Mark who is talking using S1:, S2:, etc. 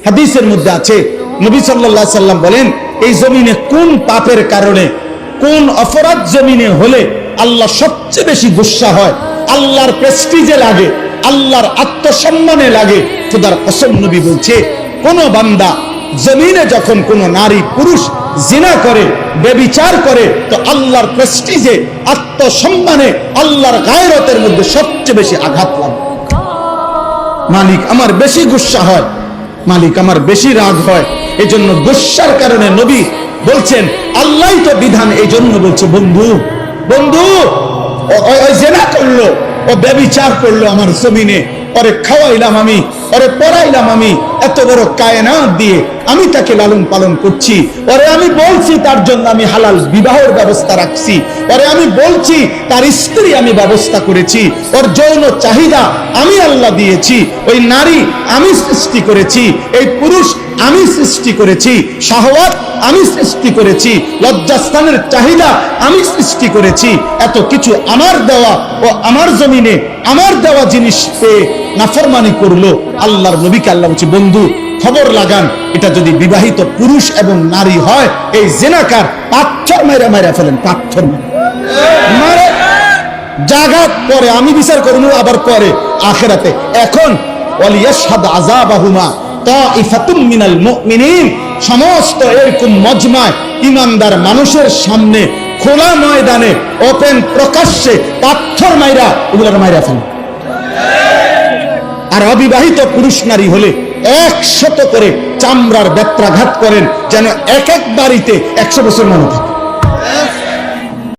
S1: হাদিসের মধ্যে আছে, নবী সাল্লাল্লাহু আলাইহি সাল্লাম বলেন, এই জমিনে কোন পাপের কারণে, কোন অপরাধ জমিনে হলে আল্লাহ সবচেয়ে বেশি গুসা হয়, আল্লাহর প্রেস্টিজে লাগে, আল্লাহর আত্মসম্মানে লাগে। খোদার কসম, নবী বলছে, কোন বান্দা জমিনে যখন কোন নারী পুরুষ জিনা করে, ব্যভিচার করে, তো আল্লাহর প্রেস্টিজে, আত্মসম্মানে, আল্লাহর গায়রতের মধ্যে সবচেয়ে বেশি আঘাত লাগে। মালিক আমার বেশি গুসা হয়, মালিক আমার বেশি রাগ হয়। এই জন্য গুসার কারণে নবী বলছেন, আল্লাহই তো বিধান, এই জন্য বলছে, বন্ধু বন্ধু ওই জেনা করলো, ও ব্যভিচার করলো আমার জমিনে, ওরে খাওয়াইলাম আমি, ওরে পড়াইলাম আমি, এত বড় কায়নাত দিয়ে আমি তাকে লালন পালন করছি, ওরে আমি বলছি তার জন্য আমি হালাল বিবাহের ব্যবস্থা রাখছি, ওরে আমি বলছি তার স্ত্রী আমি ব্যবস্থা করেছি, ওর যৌন চাহিদা আমি আল্লাহ দিয়েছি, ওই নারী আমি সৃষ্টি করেছি, এই পুরুষ আমি সৃষ্টি করেছি, শাহওয়াত আমি সৃষ্টি করেছি, লজ্জাস্থানের চাহিদা আমি সৃষ্টি করেছি, এত কিছু আমার দেওয়া ও আমার জমিনে আমার দেওয়া জিনিস পেয়ে নাফরমানি করলো। আল্লাহর নবীকে আল্লাহ বলছে, বন্ধু খবর লাগান, এটা যদি বিবাহিত পুরুষ এবং নারী হয়, এই জেনাকার পাথর মাইরা মাইরা ফেলেন, পাথর মারে জাগাত পরে আমি বিচার করবো, আবার পরে আখিরাতে। এখন ওয়ালিয়াশহাদ আযাবাহুমা তাইফাতুম মিনাল মুমিনিন, সমস্ত এরকম মজমায় ইমানদার মানুষের সামনে খোলা ময়দানে ওপেন প্রকাশ্যে পাথর মাইরা ওগুলার মাইরা ফেলে। আর অবিবাহিত পুরুষ নারী হলে 100 করে চামড়ার বেত্রাঘাত করেন, যেন এক এক বাড়িতে 100 বছর মনে থাকে।